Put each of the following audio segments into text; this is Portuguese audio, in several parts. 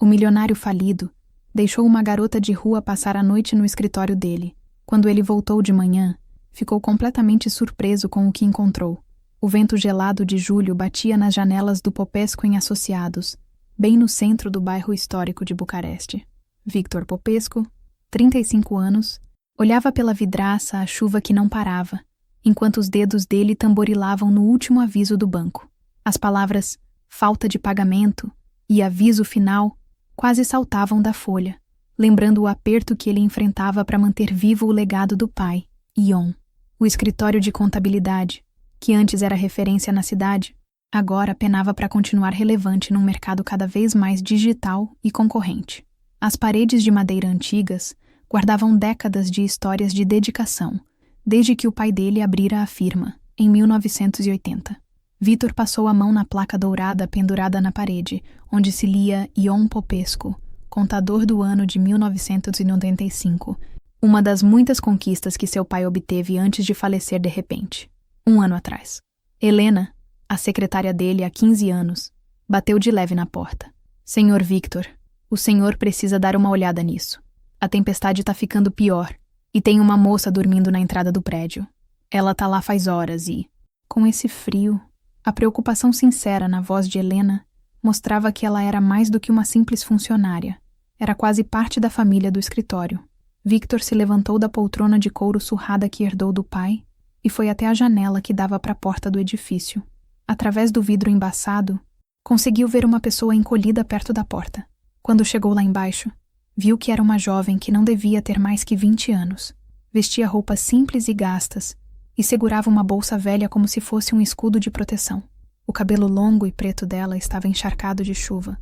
O milionário falido deixou uma garota de rua passar a noite no escritório dele. Quando ele voltou de manhã, ficou completamente surpreso com o que encontrou. O vento gelado de julho batia nas janelas do Popescu em Associados, bem no centro do bairro histórico de Bucareste. Victor Popescu, 35 anos, olhava pela vidraça a chuva que não parava, enquanto os dedos dele tamborilavam no último aviso do banco. As palavras falta de pagamento e aviso final quase saltavam da folha, lembrando o aperto que ele enfrentava para manter vivo o legado do pai, Ion. O escritório de contabilidade, que antes era referência na cidade, agora penava para continuar relevante num mercado cada vez mais digital e concorrente. As paredes de madeira antigas guardavam décadas de histórias de dedicação, desde que o pai dele abrira a firma, em 1980. Vitor passou a mão na placa dourada pendurada na parede, onde se lia Ion Popescu, contador do ano de 1995, uma das muitas conquistas que seu pai obteve antes de falecer de repente, um ano atrás. Helena, a secretária dele há 15 anos, bateu de leve na porta. Senhor Victor, o senhor precisa dar uma olhada nisso. A tempestade tá ficando pior, e tem uma moça dormindo na entrada do prédio. Ela tá lá faz horas e, com esse frio, a preocupação sincera na voz de Helena mostrava que ela era mais do que uma simples funcionária. Era quase parte da família do escritório. Victor se levantou da poltrona de couro surrada que herdou do pai e foi até a janela que dava para a porta do edifício. Através do vidro embaçado, conseguiu ver uma pessoa encolhida perto da porta. Quando chegou lá embaixo, viu que era uma jovem que não devia ter mais que 20 anos. Vestia roupas simples e gastas e segurava uma bolsa velha como se fosse um escudo de proteção. O cabelo longo e preto dela estava encharcado de chuva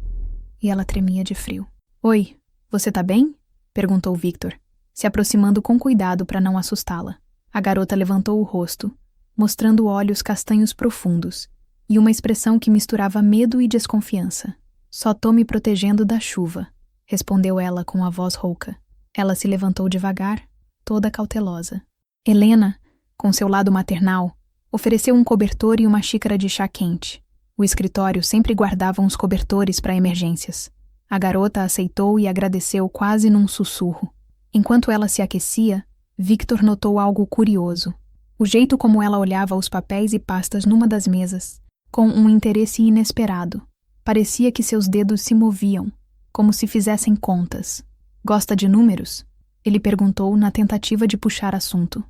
e ela tremia de frio. Oi, você tá bem? Perguntou Victor, se aproximando com cuidado para não assustá-la. A garota levantou o rosto, mostrando olhos castanhos profundos e uma expressão que misturava medo e desconfiança. Só tô me protegendo da chuva, respondeu ela com a voz rouca. Ela se levantou devagar, toda cautelosa. Helena, com seu lado maternal, ofereceu um cobertor e uma xícara de chá quente. O escritório sempre guardava uns cobertores para emergências. A garota aceitou e agradeceu quase num sussurro. Enquanto ela se aquecia, Victor notou algo curioso. O jeito como ela olhava os papéis e pastas numa das mesas, com um interesse inesperado. Parecia que seus dedos se moviam, como se fizessem contas. Gosta de números? Ele perguntou na tentativa de puxar assunto.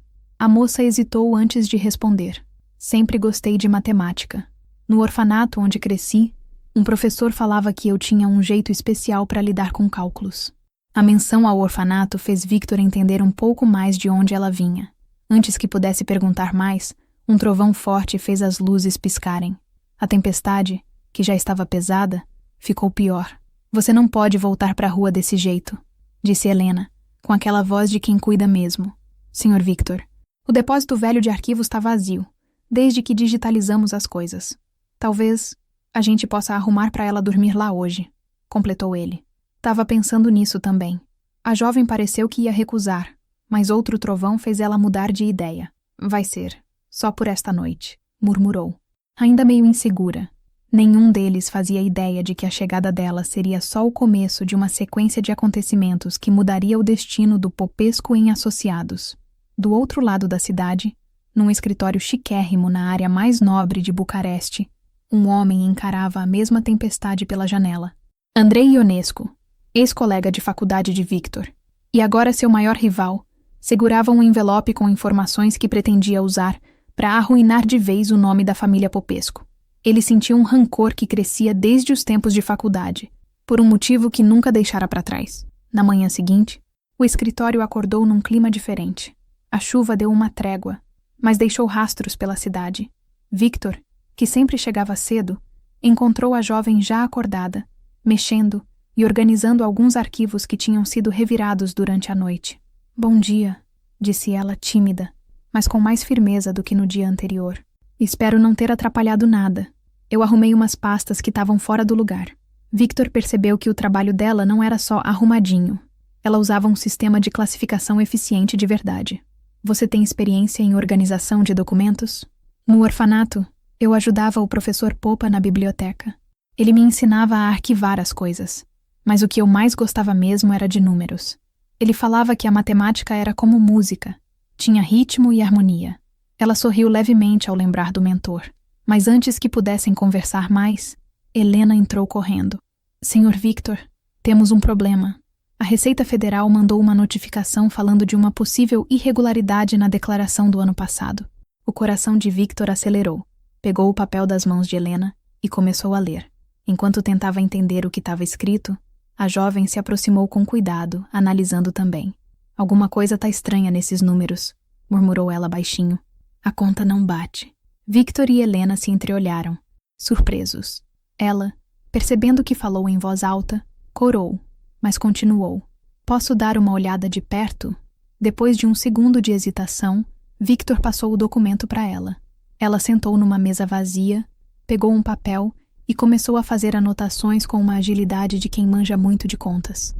A moça hesitou antes de responder. Sempre gostei de matemática. No orfanato onde cresci, um professor falava que eu tinha um jeito especial para lidar com cálculos. A menção ao orfanato fez Victor entender um pouco mais de onde ela vinha. Antes que pudesse perguntar mais, um trovão forte fez as luzes piscarem. A tempestade, que já estava pesada, ficou pior. Você não pode voltar para a rua desse jeito, disse Helena, com aquela voz de quem cuida mesmo. Senhor Victor, o depósito velho de arquivos está vazio, desde que digitalizamos as coisas. Talvez a gente possa arrumar para ela dormir lá hoje, completou ele. Tava pensando nisso também. A jovem pareceu que ia recusar, mas outro trovão fez ela mudar de ideia. Vai ser, só por esta noite, murmurou. Ainda meio insegura. Nenhum deles fazia ideia de que a chegada dela seria só o começo de uma sequência de acontecimentos que mudaria o destino do Popescu em Associados. Do outro lado da cidade, num escritório chiquérrimo na área mais nobre de Bucareste, um homem encarava a mesma tempestade pela janela. Andrei Ionescu, ex-colega de faculdade de Victor, e agora seu maior rival, segurava um envelope com informações que pretendia usar para arruinar de vez o nome da família Popescu. Ele sentia um rancor que crescia desde os tempos de faculdade, por um motivo que nunca deixara para trás. Na manhã seguinte, o escritório acordou num clima diferente. A chuva deu uma trégua, mas deixou rastros pela cidade. Victor, que sempre chegava cedo, encontrou a jovem já acordada, mexendo e organizando alguns arquivos que tinham sido revirados durante a noite. Bom dia, disse ela tímida, mas com mais firmeza do que no dia anterior. Espero não ter atrapalhado nada. Eu arrumei umas pastas que estavam fora do lugar. Victor percebeu que o trabalho dela não era só arrumadinho. Ela usava um sistema de classificação eficiente de verdade. Você tem experiência em organização de documentos? No orfanato, eu ajudava o professor Popa na biblioteca. Ele me ensinava a arquivar as coisas. Mas o que eu mais gostava mesmo era de números. Ele falava que a matemática era como música, tinha ritmo e harmonia. Ela sorriu levemente ao lembrar do mentor, mas antes que pudessem conversar mais, Helena entrou correndo. Senhor Victor, temos um problema. A Receita Federal mandou uma notificação falando de uma possível irregularidade na declaração do ano passado. O coração de Victor acelerou, pegou o papel das mãos de Helena e começou a ler. Enquanto tentava entender o que estava escrito, a jovem se aproximou com cuidado, analisando também. Alguma coisa está estranha nesses números, murmurou ela baixinho. A conta não bate. Victor e Helena se entreolharam, surpresos. Ela, percebendo que falou em voz alta, corou, mas continuou. Posso dar uma olhada de perto? Depois de um segundo de hesitação, Victor passou o documento para ela. Ela sentou numa mesa vazia, pegou um papel e começou a fazer anotações com uma agilidade de quem manja muito de contas.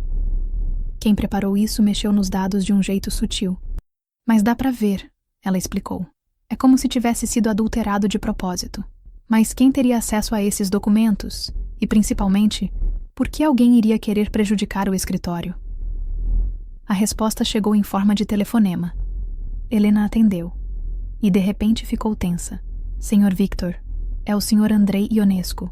Quem preparou isso mexeu nos dados de um jeito sutil. Mas dá para ver, ela explicou. É como se tivesse sido adulterado de propósito. Mas quem teria acesso a esses documentos? E, principalmente, por que alguém iria querer prejudicar o escritório? A resposta chegou em forma de telefonema. Helena atendeu. E, de repente, ficou tensa. Senhor Victor, é o Sr. Andrei Ionesco.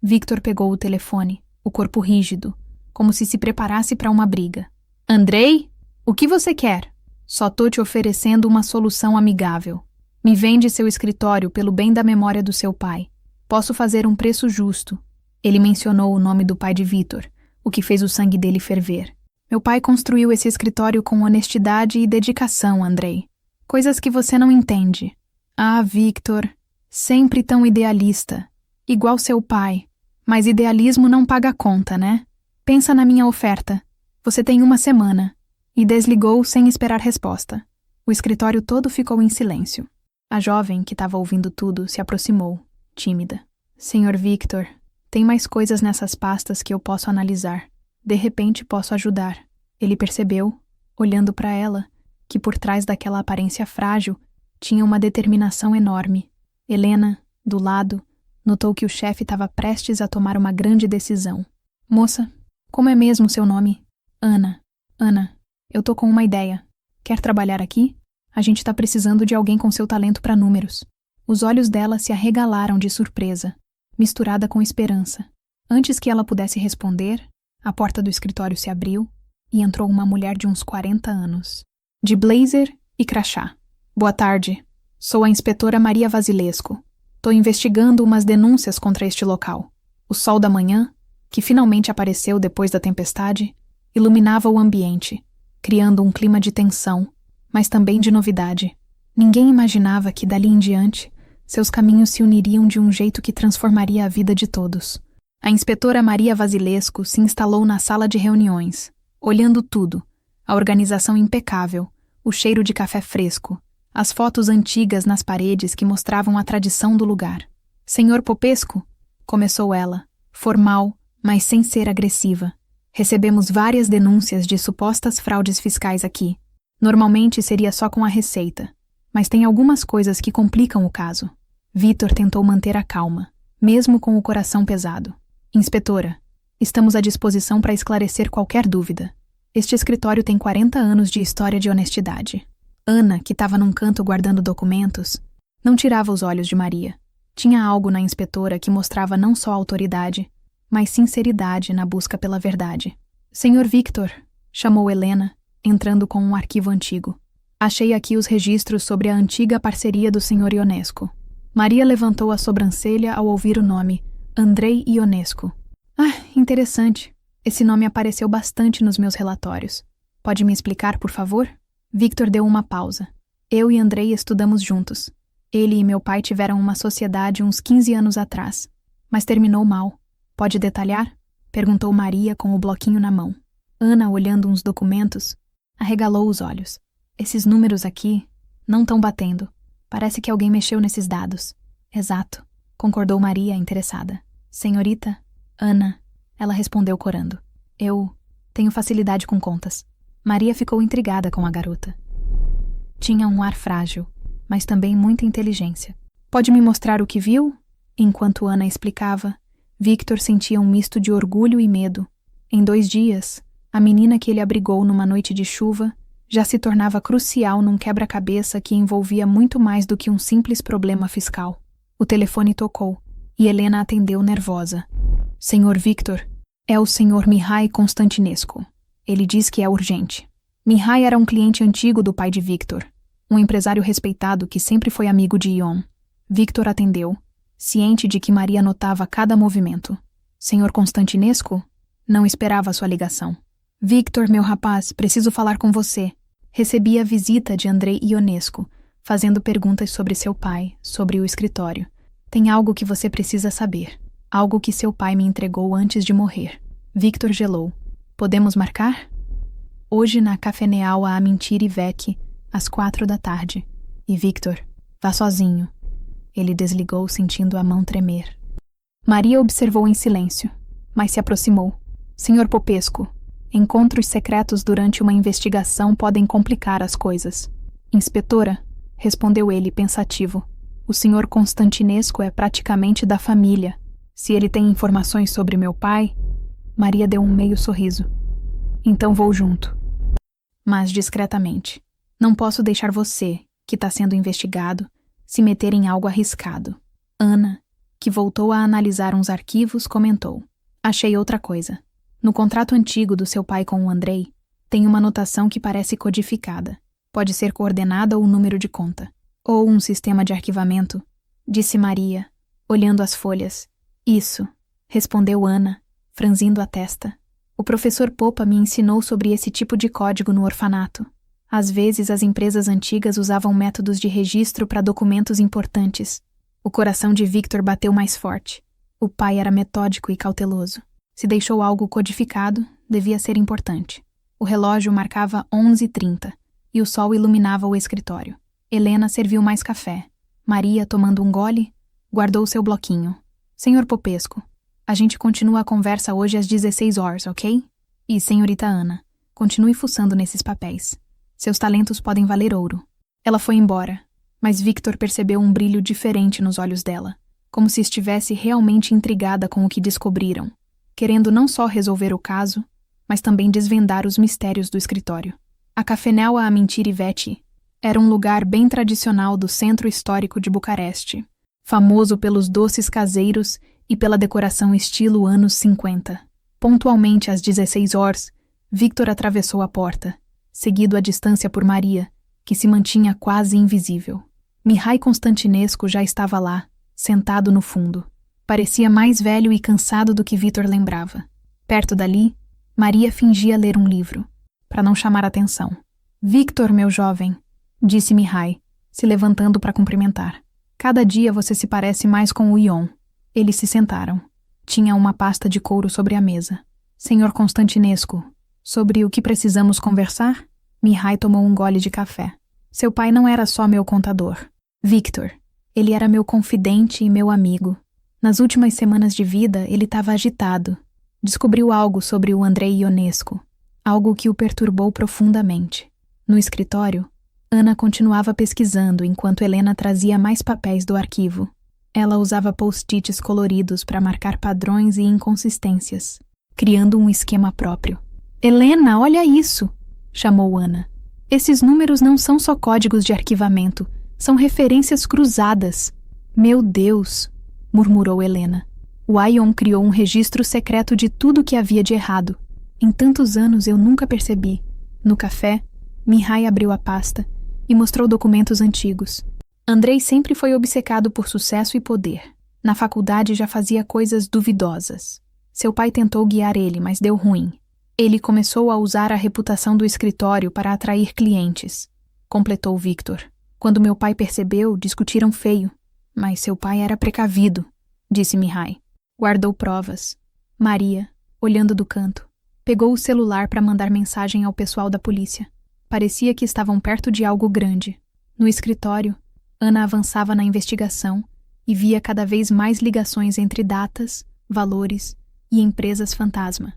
Victor pegou o telefone, o corpo rígido, como se preparasse para uma briga. Andrei? O que você quer? Só tô te oferecendo uma solução amigável. Me vende seu escritório pelo bem da memória do seu pai. Posso fazer um preço justo. Ele mencionou o nome do pai de Victor, o que fez o sangue dele ferver. Meu pai construiu esse escritório com honestidade e dedicação, Andrei. Coisas que você não entende. Ah, Victor, sempre tão idealista. Igual seu pai. Mas idealismo não paga conta, né? Pensa na minha oferta. Você tem 1 semana. E desligou sem esperar resposta. O escritório todo ficou em silêncio. A jovem, que estava ouvindo tudo, se aproximou, tímida. Senhor Victor, tem mais coisas nessas pastas que eu posso analisar. De repente posso ajudar. Ele percebeu, olhando para ela, que por trás daquela aparência frágil tinha uma determinação enorme. Helena, do lado, notou que o chefe estava prestes a tomar uma grande decisão. Moça, como é mesmo seu nome? Ana. Ana, eu tô com uma ideia. Quer trabalhar aqui? A gente tá precisando de alguém com seu talento para números. Os olhos dela se arregalaram de surpresa, misturada com esperança. Antes que ela pudesse responder, a porta do escritório se abriu e entrou uma mulher de uns 40 anos, de blazer e crachá. Boa tarde. Sou a inspetora Maria Vasilesco. Tô investigando umas denúncias contra este local. O sol da manhã, que finalmente apareceu depois da tempestade, iluminava o ambiente, criando um clima de tensão, mas também de novidade. Ninguém imaginava que, dali em diante, seus caminhos se uniriam de um jeito que transformaria a vida de todos. A inspetora Maria Vasilesco se instalou na sala de reuniões, olhando tudo, a organização impecável, o cheiro de café fresco, as fotos antigas nas paredes que mostravam a tradição do lugar. Senhor Popesco, começou ela, formal, mas sem ser agressiva. Recebemos várias denúncias de supostas fraudes fiscais aqui. Normalmente seria só com a Receita, mas tem algumas coisas que complicam o caso. Victor tentou manter a calma, mesmo com o coração pesado. Inspetora, estamos à disposição para esclarecer qualquer dúvida. Este escritório tem 40 anos de história de honestidade. Ana, que estava num canto guardando documentos, não tirava os olhos de Maria. Tinha algo na inspetora que mostrava não só autoridade, mas sinceridade na busca pela verdade. Senhor Victor, chamou Helena, entrando com um arquivo antigo. Achei aqui os registros sobre a antiga parceria do Sr. Ionesco. Maria levantou a sobrancelha ao ouvir o nome, Andrei Ionesco. Ah, interessante. Esse nome apareceu bastante nos meus relatórios. Pode me explicar, por favor? Victor deu uma pausa. Eu e Andrei estudamos juntos. Ele e meu pai tiveram uma sociedade uns 15 anos atrás, mas terminou mal. Pode detalhar? Perguntou Maria com o bloquinho na mão. Ana, olhando uns documentos, arregalou os olhos. Esses números aqui não estão batendo. Parece que alguém mexeu nesses dados. Exato, concordou Maria, interessada. Senhorita? Ana, ela respondeu corando. Eu tenho facilidade com contas. Maria ficou intrigada com a garota. Tinha um ar frágil, mas também muita inteligência. Pode me mostrar o que viu? Enquanto Ana explicava, Victor sentia um misto de orgulho e medo. Em 2 dias, a menina que ele abrigou numa noite de chuva já se tornava crucial num quebra-cabeça que envolvia muito mais do que um simples problema fiscal. O telefone tocou e Helena atendeu nervosa. Senhor Victor, é o senhor Mihai Constantinescu. Ele diz que é urgente. Mihai era um cliente antigo do pai de Victor, um empresário respeitado que sempre foi amigo de Ion. Victor atendeu, ciente de que Maria notava cada movimento. Senhor Constantinescu? Não esperava sua ligação. Victor, meu rapaz, preciso falar com você. Recebi a visita de Andrei Ionescu, fazendo perguntas sobre seu pai, sobre o escritório. Tem algo que você precisa saber. Algo que seu pai me entregou antes de morrer. Victor gelou. Podemos marcar? Hoje na Cafeneal a Amintiri Vec, às 4 da tarde. E Victor, vá sozinho. Ele desligou, sentindo a mão tremer. Maria observou em silêncio, mas se aproximou. Senhor Popescu, encontros secretos durante uma investigação podem complicar as coisas. Inspetora, respondeu ele pensativo. O senhor Constantinescu é praticamente da família. Se ele tem informações sobre meu pai... Maria deu um meio sorriso. Então vou junto. Mas discretamente. Não posso deixar você, que está sendo investigado, se meter em algo arriscado. Ana, que voltou a analisar uns arquivos, comentou. Achei outra coisa. No contrato antigo do seu pai com o Andrei, tem uma notação que parece codificada. Pode ser coordenada ou número de conta. Ou um sistema de arquivamento, disse Maria, olhando as folhas. Isso, respondeu Ana, franzindo a testa. O professor Popa me ensinou sobre esse tipo de código no orfanato. Às vezes as empresas antigas usavam métodos de registro para documentos importantes. O coração de Victor bateu mais forte. O pai era metódico e cauteloso. Se deixou algo codificado, devia ser importante. O relógio marcava 11h30 e o sol iluminava o escritório. Helena serviu mais café. Maria, tomando um gole, guardou seu bloquinho. Senhor Popescu, a gente continua a conversa hoje às 16 horas, ok? E, senhorita Ana, continue fuçando nesses papéis. Seus talentos podem valer ouro. Ela foi embora, mas Victor percebeu um brilho diferente nos olhos dela, como se estivesse realmente intrigada com o que descobriram, querendo não só resolver o caso, mas também desvendar os mistérios do escritório. A Cafeneal Amintiri Vec era um lugar bem tradicional do centro histórico de Bucareste, famoso pelos doces caseiros e pela decoração estilo anos 50. Pontualmente às 16 horas, Victor atravessou a porta, seguido à distância por Maria, que se mantinha quase invisível. Mihai Constantinescu já estava lá, sentado no fundo. Parecia mais velho e cansado do que Victor lembrava. Perto dali, Maria fingia ler um livro, para não chamar atenção. Victor, meu jovem, disse Mihai, se levantando para cumprimentar. Cada dia você se parece mais com o Ion. Eles se sentaram. Tinha uma pasta de couro sobre a mesa. Senhor Constantinescu, sobre o que precisamos conversar? Mihai tomou um gole de café. Seu pai não era só meu contador. Victor. Ele era meu confidente e meu amigo. Nas últimas semanas de vida, ele estava agitado. Descobriu algo sobre o Andrei Ionescu. Algo que o perturbou profundamente. No escritório, Ana continuava pesquisando enquanto Helena trazia mais papéis do arquivo. Ela usava post-its coloridos para marcar padrões e inconsistências, criando um esquema próprio. Helena, olha isso! Chamou Ana. Esses números não são só códigos de arquivamento, são referências cruzadas. Meu Deus! Murmurou Helena. O Ion criou um registro secreto de tudo que havia de errado. Em tantos anos eu nunca percebi. No café, Mihai abriu a pasta e mostrou documentos antigos. Andrei sempre foi obcecado por sucesso e poder. Na faculdade já fazia coisas duvidosas. Seu pai tentou guiar ele, mas deu ruim. Ele começou a usar a reputação do escritório para atrair clientes, completou Victor. Quando meu pai percebeu, discutiram feio. Mas seu pai era precavido, disse Mihai. Guardou provas. Maria, olhando do canto, pegou o celular para mandar mensagem ao pessoal da polícia. Parecia que estavam perto de algo grande. No escritório, Ana avançava na investigação e via cada vez mais ligações entre datas, valores e empresas fantasma.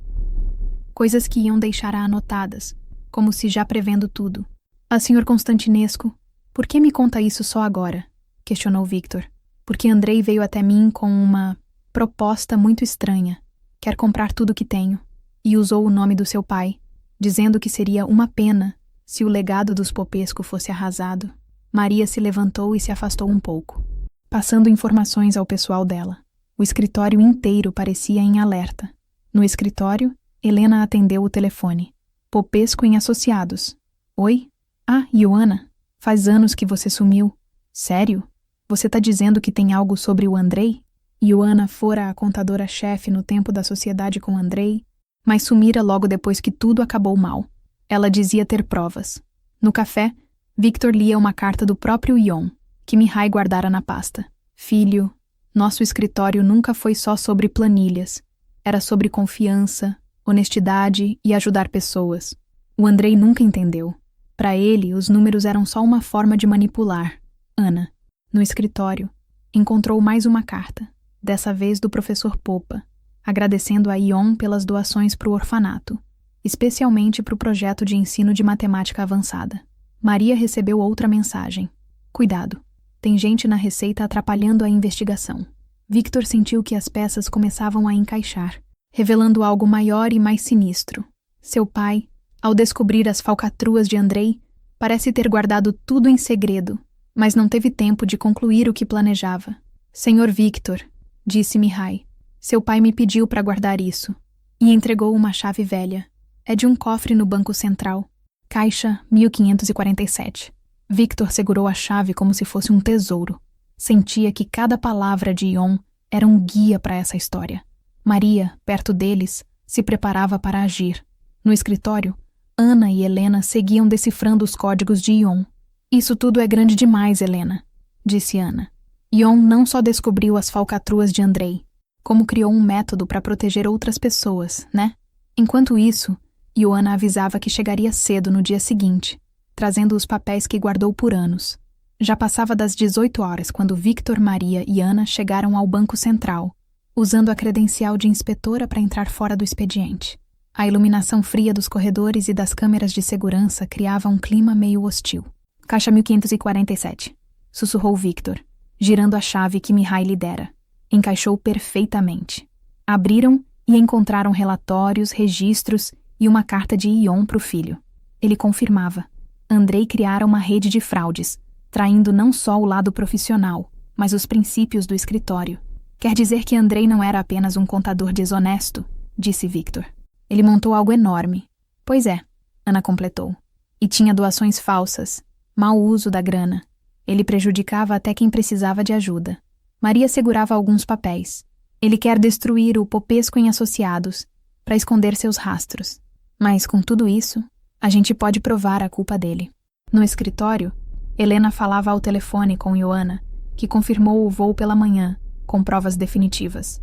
Coisas que iam deixar anotadas, como se já prevendo tudo. Ah, senhor Constantinescu, por que me conta isso só agora? Questionou Victor. Porque Andrei veio até mim com uma proposta muito estranha. Quer comprar tudo que tenho. e usou o nome do seu pai, dizendo que seria uma pena se o legado dos Popesco fosse arrasado. Maria se levantou e se afastou um pouco, passando informações ao pessoal dela. O escritório inteiro parecia em alerta. No escritório, Helena atendeu o telefone. Popesco em Associados. Oi? Ah, Ioana, faz anos que você sumiu. Sério? Você tá dizendo que tem algo sobre o Andrei? Ioana fora a contadora-chefe no tempo da sociedade com Andrei, mas sumira logo depois que tudo acabou mal. Ela dizia ter provas. No café, Victor lia uma carta do próprio Ion, que Mihai guardara na pasta. Filho, nosso escritório nunca foi só sobre planilhas. Era sobre confiança, honestidade e ajudar pessoas. O Andrei nunca entendeu. Para ele, os números eram só uma forma de manipular. Ana, no escritório, encontrou mais uma carta, dessa vez do professor Popa, agradecendo a Ion pelas doações para o orfanato, especialmente para o projeto de ensino de matemática avançada. Maria recebeu outra mensagem. Cuidado, tem gente na Receita atrapalhando a investigação. Victor sentiu que as peças começavam a encaixar, revelando algo maior e mais sinistro. Seu pai, ao descobrir as falcatruas de Andrei, parece ter guardado tudo em segredo, mas não teve tempo de concluir o que planejava. Senhor Victor, disse Mihai, seu pai me pediu para guardar isso, e entregou uma chave velha. É de um cofre no Banco Central. Caixa 1547. Victor segurou a chave como se fosse um tesouro. Sentia que cada palavra de Ion era um guia para essa história. Maria, perto deles, se preparava para agir. No escritório, Ana e Helena seguiam decifrando os códigos de Ion. Isso tudo é grande demais, Helena, disse Ana. Ion não só descobriu as falcatruas de Andrei, como criou um método para proteger outras pessoas, né? Enquanto isso, Ioana avisava que chegaria cedo no dia seguinte, trazendo os papéis que guardou por anos. Já passava das 18 horas quando Victor, Maria e Ana chegaram ao Banco Central, usando a credencial de inspetora para entrar fora do expediente. A iluminação fria dos corredores e das câmeras de segurança criava um clima meio hostil. Caixa 1547, sussurrou Victor, girando a chave que Mihai lhe dera. Encaixou perfeitamente. Abriram e encontraram relatórios, registros e uma carta de Ion para o filho. Ele confirmava. Andrei criara uma rede de fraudes, traindo não só o lado profissional, mas os princípios do escritório. Quer dizer que Andrei não era apenas um contador desonesto, disse Victor. Ele montou algo enorme. Pois é, Ana completou. E tinha doações falsas, mau uso da grana. Ele prejudicava até quem precisava de ajuda. Maria segurava alguns papéis. Ele quer destruir o Popesco em Associados, para esconder seus rastros. Mas, com tudo isso, a gente pode provar a culpa dele. No escritório, Helena falava ao telefone com Ioana, que confirmou o voo pela manhã, com provas definitivas.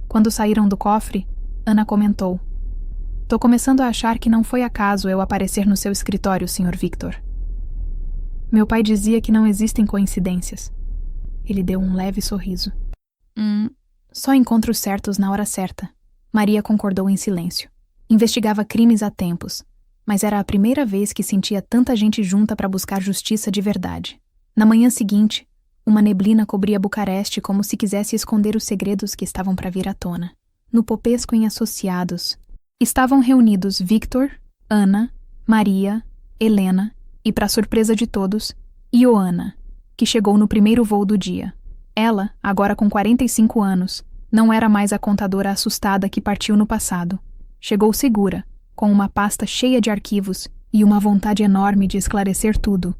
Quando saíram do cofre, Ana comentou: "Tô começando a achar que não foi acaso eu aparecer no seu escritório, Sr. Victor. Meu pai dizia que não existem coincidências." Ele deu um leve sorriso. Só encontros certos na hora certa." Maria concordou em silêncio. Investigava crimes há tempos, mas era a primeira vez que sentia tanta gente junta para buscar justiça de verdade. Na manhã seguinte, uma neblina cobria Bucareste como se quisesse esconder os segredos que estavam para vir à tona. No Popesco em Associados, estavam reunidos Victor, Ana, Maria, Helena e, para surpresa de todos, Ioana, que chegou no primeiro voo do dia. Ela, agora com 45 anos, não era mais a contadora assustada que partiu no passado. Chegou segura, com uma pasta cheia de arquivos e uma vontade enorme de esclarecer tudo.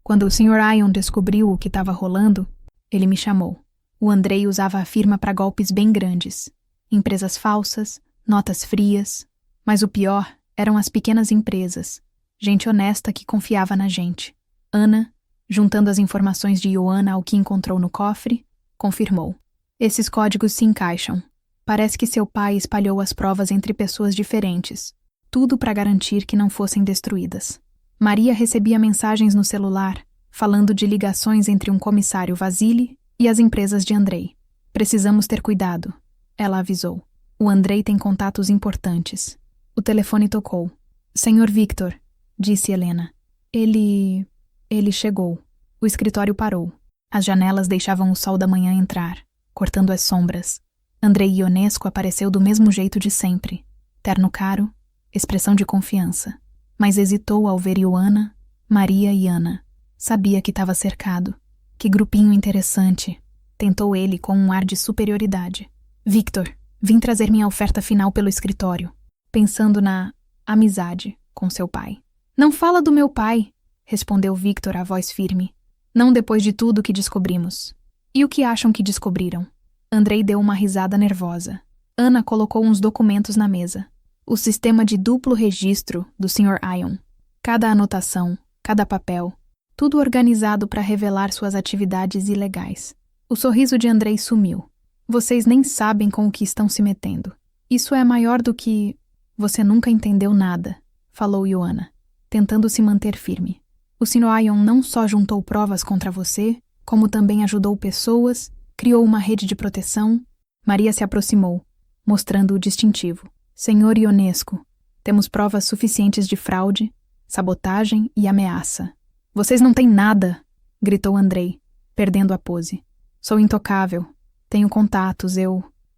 Quando o Sr. Ion descobriu o que estava rolando, ele me chamou. O Andrei usava a firma para golpes bem grandes. Empresas falsas, notas frias. Mas o pior eram as pequenas empresas. Gente honesta que confiava na gente. Ana, juntando as informações de Ioana ao que encontrou no cofre, confirmou. Esses códigos se encaixam. Parece que seu pai espalhou as provas entre pessoas diferentes, tudo para garantir que não fossem destruídas. Maria recebia mensagens no celular, falando de ligações entre um comissário Vasily e as empresas de Andrei. Precisamos ter cuidado, ela avisou. O Andrei tem contatos importantes. O telefone tocou. Senhor Victor, disse Helena. Ele chegou. O escritório parou. As janelas deixavam o sol da manhã entrar, cortando as sombras. Andrei Ionesco apareceu do mesmo jeito de sempre. terno caro, expressão de confiança. Mas hesitou ao ver Ioana, Maria e Ana. Sabia que estava cercado. Que grupinho interessante, tentou ele com um ar de superioridade. Victor, vim trazer minha oferta final pelo escritório, pensando na amizade com seu pai. Não fala do meu pai, respondeu Victor a voz firme. Não depois de tudo que descobrimos. E o que acham que descobriram? Andrei deu uma risada nervosa. Ana colocou uns documentos na mesa. O sistema de duplo registro do Sr. Ion. Cada anotação, cada papel, tudo organizado para revelar suas atividades ilegais. O sorriso de Andrei sumiu. Vocês nem sabem com o que estão se metendo. Isso é maior do que... Você nunca entendeu nada, falou Ioana, tentando se manter firme. O Sr. Ion não só juntou provas contra você, como também ajudou pessoas, criou uma rede de proteção. Maria se aproximou, mostrando o distintivo. Senhor Ionesco, temos provas suficientes de fraude, sabotagem e ameaça. Vocês não têm nada, gritou Andrei, perdendo a pose. Sou intocável. Tenho contatos,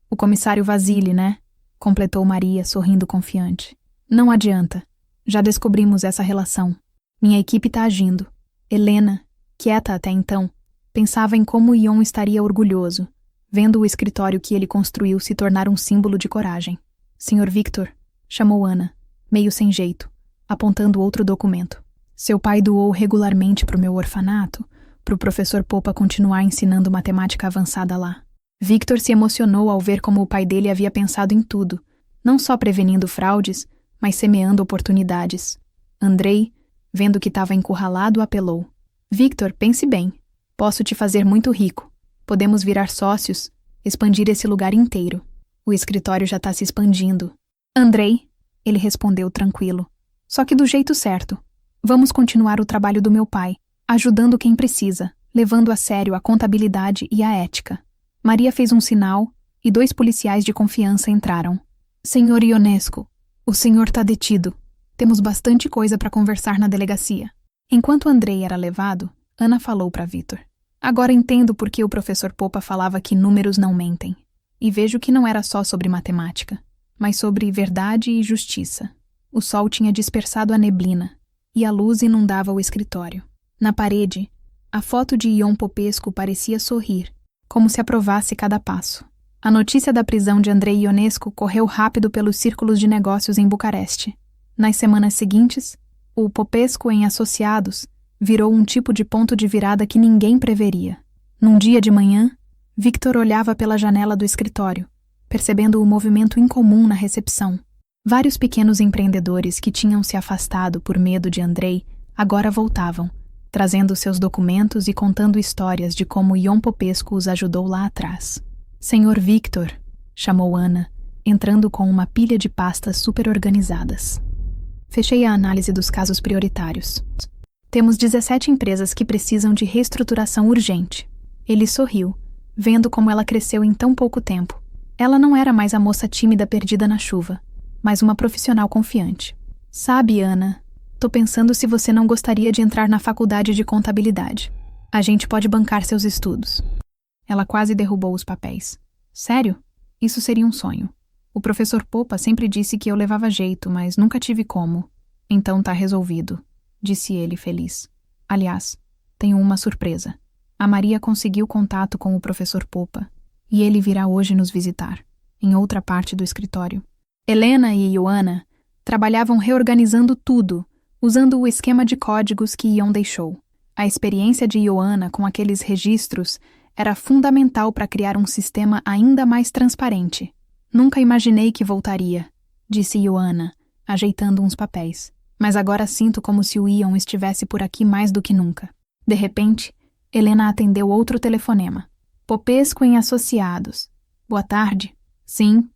O comissário Vasile, né? Completou Maria, sorrindo confiante. Não adianta. Já descobrimos essa relação. Minha equipe tá agindo. Helena, quieta até então, pensava em como Ion estaria orgulhoso, vendo o escritório que ele construiu se tornar um símbolo de coragem. Sr. Victor, chamou Ana, meio sem jeito, apontando outro documento. Seu pai doou regularmente para o meu orfanato, para o professor Popa continuar ensinando matemática avançada lá. Victor se emocionou ao ver como o pai dele havia pensado em tudo, não só prevenindo fraudes, mas semeando oportunidades. Andrei, vendo que estava encurralado, apelou. Victor, pense bem. Posso te fazer muito rico. Podemos virar sócios, expandir esse lugar inteiro. O escritório já está se expandindo. Andrei, ele respondeu tranquilo. Só que do jeito certo. Vamos continuar o trabalho do meu pai, ajudando quem precisa, levando a sério a contabilidade e a ética. Maria fez um sinal e 2 policiais de confiança entraram. Senhor Ionesco, o senhor está detido. Temos bastante coisa para conversar na delegacia. Enquanto Andrei era levado, Ana falou para Victor. Agora entendo por que o professor Popa falava que números não mentem. E vejo que não era só sobre matemática, mas sobre verdade e justiça. O sol tinha dispersado a neblina, e a luz inundava o escritório. Na parede, a foto de Ion Popesco parecia sorrir, como se aprovasse cada passo. A notícia da prisão de Andrei Ionesco correu rápido pelos círculos de negócios em Bucareste. Nas semanas seguintes, o Popesco em Associados virou um tipo de ponto de virada que ninguém preveria. Num dia de manhã, Victor olhava pela janela do escritório, percebendo o movimento incomum na recepção. Vários pequenos empreendedores que tinham se afastado por medo de Andrei agora voltavam, trazendo seus documentos e contando histórias de como Ion Popesco os ajudou lá atrás. Senhor Victor, chamou Ana, entrando com uma pilha de pastas super organizadas. Fechei a análise dos casos prioritários. Temos 17 empresas que precisam de reestruturação urgente. Ele sorriu, vendo como ela cresceu em tão pouco tempo. Ela não era mais a moça tímida perdida na chuva, mas uma profissional confiante. Sabe, Ana, tô pensando se você não gostaria de entrar na faculdade de contabilidade. A gente pode bancar seus estudos. Ela quase derrubou os papéis. Sério? Isso seria um sonho. O professor Popa sempre disse que eu levava jeito, mas nunca tive como. Então tá resolvido, disse ele feliz. Aliás, tenho uma surpresa. A Maria conseguiu contato com o professor Popa e ele virá hoje nos visitar, em outra parte do escritório. Helena e Ioana trabalhavam reorganizando tudo, usando o esquema de códigos que Ion deixou. A experiência de Ioana com aqueles registros era fundamental para criar um sistema ainda mais transparente. Nunca imaginei que voltaria, disse Ioana, ajeitando uns papéis. Mas agora sinto como se o Ion estivesse por aqui mais do que nunca. De repente, Helena atendeu outro telefonema. Popesco em Associados. Boa tarde. Sim.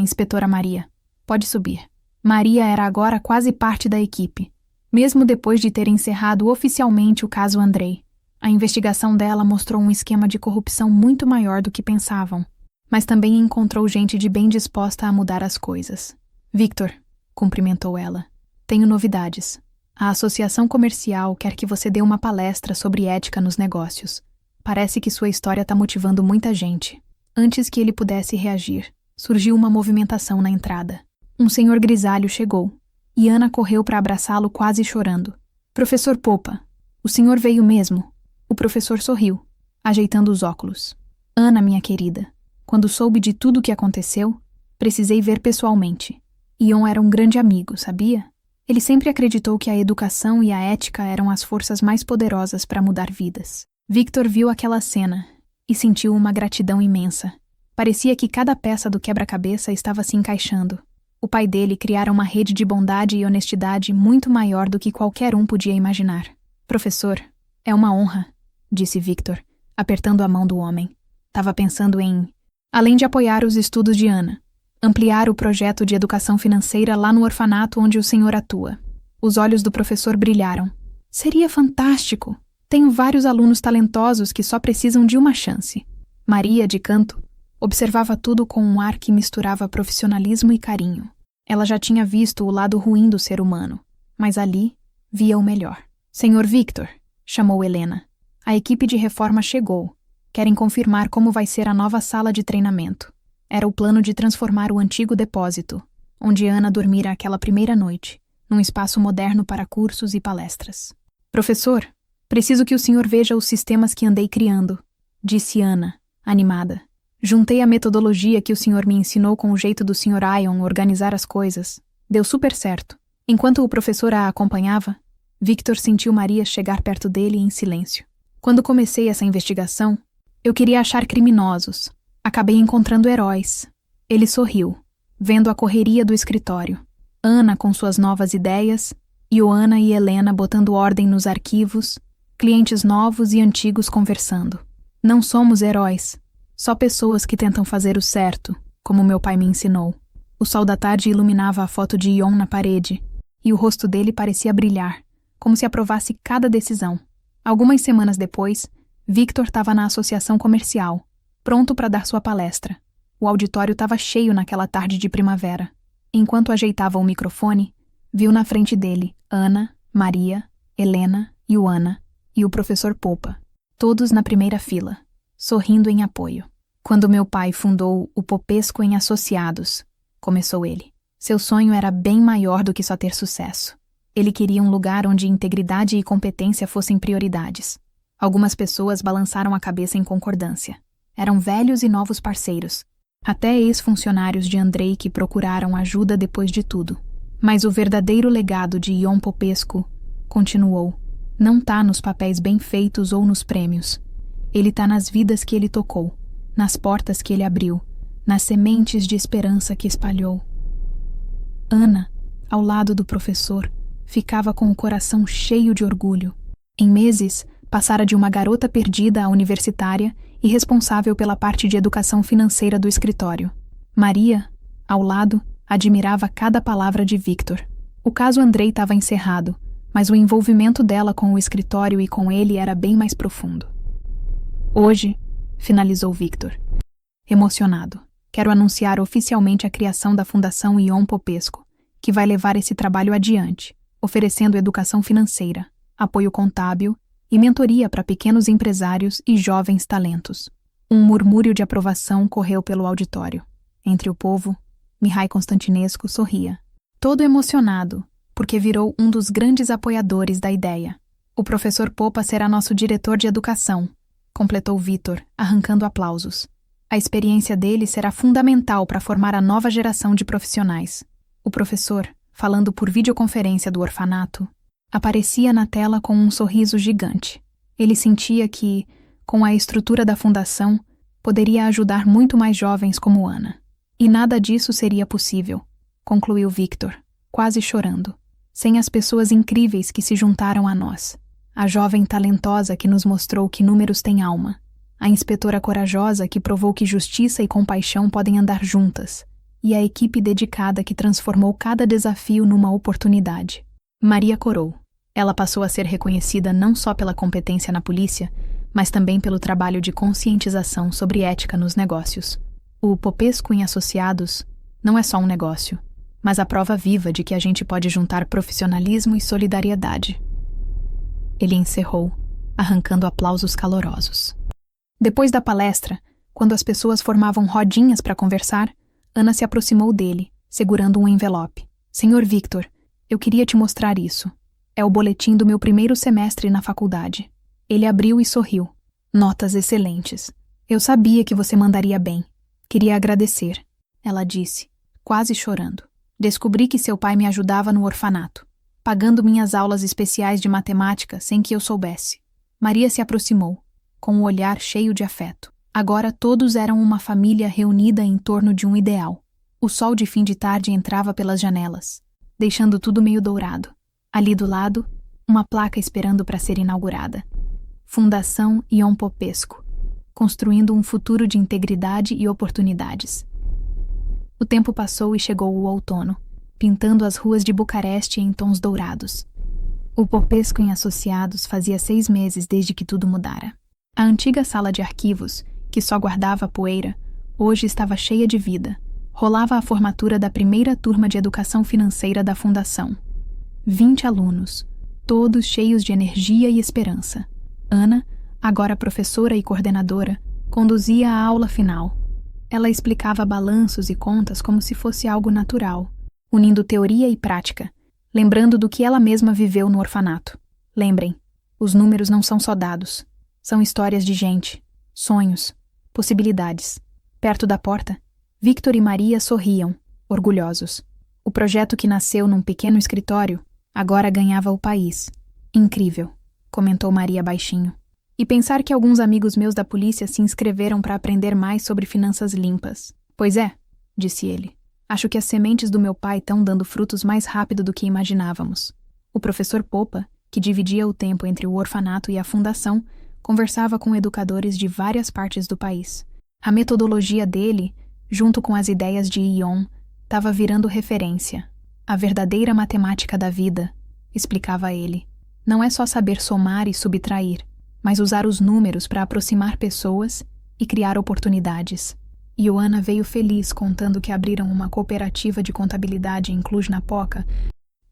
Inspetora Maria. Pode subir. Maria era agora quase parte da equipe, mesmo depois de ter encerrado oficialmente o caso Andrei. A investigação dela mostrou um esquema de corrupção muito maior do que pensavam, mas também encontrou gente de bem disposta a mudar as coisas. Victor, cumprimentou ela, tenho novidades. A associação comercial quer que você dê uma palestra sobre ética nos negócios. Parece que sua história está motivando muita gente. Antes que ele pudesse reagir, surgiu uma movimentação na entrada. Um senhor grisalho chegou, e Ana correu para abraçá-lo quase chorando. Professor Popa, o senhor veio mesmo? O professor sorriu, ajeitando os óculos. Ana, minha querida, quando soube de tudo o que aconteceu, precisei ver pessoalmente. Ion era um grande amigo, sabia? Ele sempre acreditou que a educação e a ética eram as forças mais poderosas para mudar vidas. Victor viu aquela cena e sentiu uma gratidão imensa. Parecia que cada peça do quebra-cabeça estava se encaixando. O pai dele criara uma rede de bondade e honestidade muito maior do que qualquer um podia imaginar. Professor, é uma honra, disse Victor, apertando a mão do homem. Estava pensando em, além de apoiar os estudos de Ana, ampliar o projeto de educação financeira lá no orfanato onde o senhor atua. Os olhos do professor brilharam. Seria fantástico! Tenho vários alunos talentosos que só precisam de uma chance. Maria, de canto, observava tudo com um ar que misturava profissionalismo e carinho. Ela já tinha visto o lado ruim do ser humano, mas ali via o melhor. Senhor Victor, chamou Helena. A equipe de reforma chegou. Querem confirmar como vai ser a nova sala de treinamento. Era o plano de transformar o antigo depósito, onde Ana dormira aquela primeira noite, num espaço moderno para cursos e palestras. Professor, preciso que o senhor veja os sistemas que andei criando, disse Ana, animada. Juntei a metodologia que o senhor me ensinou com o jeito do Sr. Ion organizar as coisas. Deu super certo. Enquanto o professor a acompanhava, Victor sentiu Maria chegar perto dele em silêncio. Quando comecei essa investigação, eu queria achar criminosos. Acabei encontrando heróis. Ele sorriu, vendo a correria do escritório. Ana com suas novas ideias, Ioana e Helena botando ordem nos arquivos, clientes novos e antigos conversando. Não somos heróis. Só pessoas que tentam fazer o certo, como meu pai me ensinou. O sol da tarde iluminava a foto de Ion na parede, e o rosto dele parecia brilhar, como se aprovasse cada decisão. Algumas semanas depois, Victor estava na associação comercial, pronto para dar sua palestra. O auditório estava cheio naquela tarde de primavera. Enquanto ajeitava o microfone, viu na frente dele Ana, Maria, Helena, Ioana e o professor Popa, todos na primeira fila, sorrindo em apoio. Quando meu pai fundou o Popesco em Associados, começou ele. Seu sonho era bem maior do que só ter sucesso. Ele queria um lugar onde integridade e competência fossem prioridades. Algumas pessoas balançaram a cabeça em concordância. Eram velhos e novos parceiros. Até ex-funcionários de Andrei que procuraram ajuda depois de tudo. Mas o verdadeiro legado de Ion Popesco continuou. Não tá nos papéis bem feitos ou nos prêmios. Ele tá nas vidas que ele tocou, nas portas que ele abriu, nas sementes de esperança que espalhou. Ana, ao lado do professor, ficava com o coração cheio de orgulho. Em meses, passara de uma garota perdida à universitária e responsável pela parte de educação financeira do escritório. Maria, ao lado, admirava cada palavra de Victor. O caso Andrei estava encerrado, mas o envolvimento dela com o escritório e com ele era bem mais profundo. Hoje, finalizou Victor. Emocionado, quero anunciar oficialmente a criação da Fundação Ion Popesco, que vai levar esse trabalho adiante, oferecendo educação financeira, apoio contábil e mentoria para pequenos empresários e jovens talentos. Um murmúrio de aprovação correu pelo auditório. Entre o povo, Mihai Constantinescu sorria, todo emocionado, porque virou um dos grandes apoiadores da ideia. O professor Popa será nosso diretor de educação, completou Victor, arrancando aplausos. A experiência dele será fundamental para formar a nova geração de profissionais. O professor, falando por videoconferência do orfanato, aparecia na tela com um sorriso gigante. Ele sentia que, com a estrutura da fundação, poderia ajudar muito mais jovens como Ana. E nada disso seria possível, concluiu Victor, quase chorando, sem as pessoas incríveis que se juntaram a nós. A jovem talentosa que nos mostrou que números têm alma. A inspetora corajosa que provou que justiça e compaixão podem andar juntas. E a equipe dedicada que transformou cada desafio numa oportunidade. Maria corou. Ela passou a ser reconhecida não só pela competência na polícia, mas também pelo trabalho de conscientização sobre ética nos negócios. O Popesco em Associados não é só um negócio, mas a prova viva de que a gente pode juntar profissionalismo e solidariedade. Ele encerrou, arrancando aplausos calorosos. Depois da palestra, quando as pessoas formavam rodinhas para conversar, Ana se aproximou dele, segurando um envelope. Senhor Victor, eu queria te mostrar isso. É o boletim do meu primeiro semestre na faculdade. Ele abriu e sorriu. Notas excelentes. Eu sabia que você mandaria bem. Queria agradecer, ela disse, quase chorando. Descobri que seu pai me ajudava no orfanato, pagando minhas aulas especiais de matemática sem que eu soubesse. Maria se aproximou, com um olhar cheio de afeto. Agora todos eram uma família reunida em torno de um ideal. O sol de fim de tarde entrava pelas janelas, deixando tudo meio dourado. Ali do lado, uma placa esperando para ser inaugurada. Fundação Ion Popesco, construindo um futuro de integridade e oportunidades. O tempo passou e chegou o outono, pintando as ruas de Bucareste em tons dourados. O Popesco em Associados fazia 6 meses desde que tudo mudara. A antiga sala de arquivos, que só guardava poeira, hoje estava cheia de vida. Rolava a formatura da primeira turma de educação financeira da Fundação. 20 alunos, todos cheios de energia e esperança. Ana, agora professora e coordenadora, conduzia a aula final. Ela explicava balanços e contas como se fosse algo natural, unindo teoria e prática, lembrando do que ela mesma viveu no orfanato. Lembrem, os números não são só dados. São histórias de gente, sonhos, possibilidades. Perto da porta, Victor e Maria sorriam, orgulhosos. O projeto que nasceu num pequeno escritório agora ganhava o país. Incrível, comentou Maria baixinho. E pensar que alguns amigos meus da polícia se inscreveram para aprender mais sobre finanças limpas. Pois é, disse ele. Acho que as sementes do meu pai estão dando frutos mais rápido do que imaginávamos. O professor Popa, que dividia o tempo entre o orfanato e a fundação, conversava com educadores de várias partes do país. A metodologia dele, junto com as ideias de Ion, estava virando referência. A verdadeira matemática da vida, explicava ele. Não é só saber somar e subtrair, mas usar os números para aproximar pessoas e criar oportunidades. Ioana veio feliz contando que abriram uma cooperativa de contabilidade em Cluj-Napoca,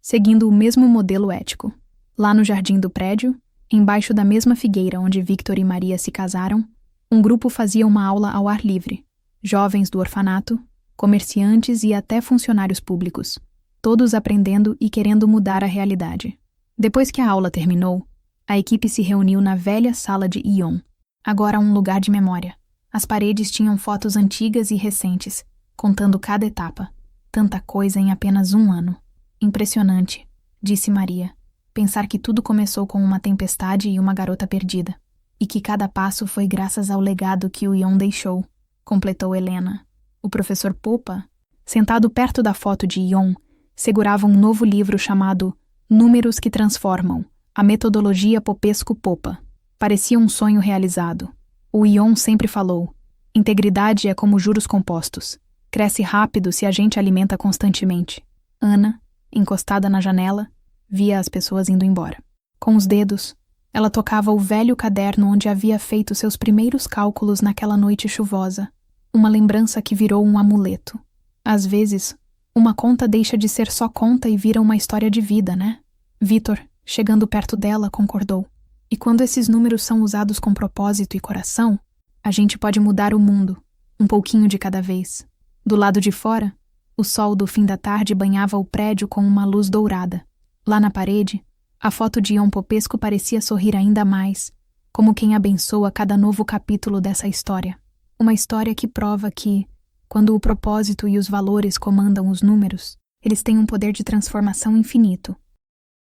seguindo o mesmo modelo ético. Lá no jardim do prédio, embaixo da mesma figueira onde Victor e Maria se casaram, um grupo fazia uma aula ao ar livre. Jovens do orfanato, comerciantes e até funcionários públicos, todos aprendendo e querendo mudar a realidade. Depois que a aula terminou, a equipe se reuniu na velha sala de Ion, agora um lugar de memória. As paredes tinham fotos antigas e recentes, contando cada etapa. Tanta coisa em apenas 1 ano. Impressionante, disse Maria. Pensar que tudo começou com uma tempestade e uma garota perdida. E que cada passo foi graças ao legado que o Ion deixou, completou Helena. O professor Popa, sentado perto da foto de Ion, segurava um novo livro chamado Números que Transformam, a metodologia Popesco-Popa. Parecia um sonho realizado. O Ion sempre falou, integridade é como juros compostos. Cresce rápido se a gente alimenta constantemente. Ana, encostada na janela, via as pessoas indo embora. Com os dedos, ela tocava o velho caderno onde havia feito seus primeiros cálculos naquela noite chuvosa. Uma lembrança que virou um amuleto. Às vezes, uma conta deixa de ser só conta e vira uma história de vida, né? Victor, chegando perto dela, concordou. E quando esses números são usados com propósito e coração, a gente pode mudar o mundo, um pouquinho de cada vez. Do lado de fora, o sol do fim da tarde banhava o prédio com uma luz dourada. Lá na parede, a foto de Ion Popesco parecia sorrir ainda mais, como quem abençoa cada novo capítulo dessa história. Uma história que prova que, quando o propósito e os valores comandam os números, eles têm um poder de transformação infinito.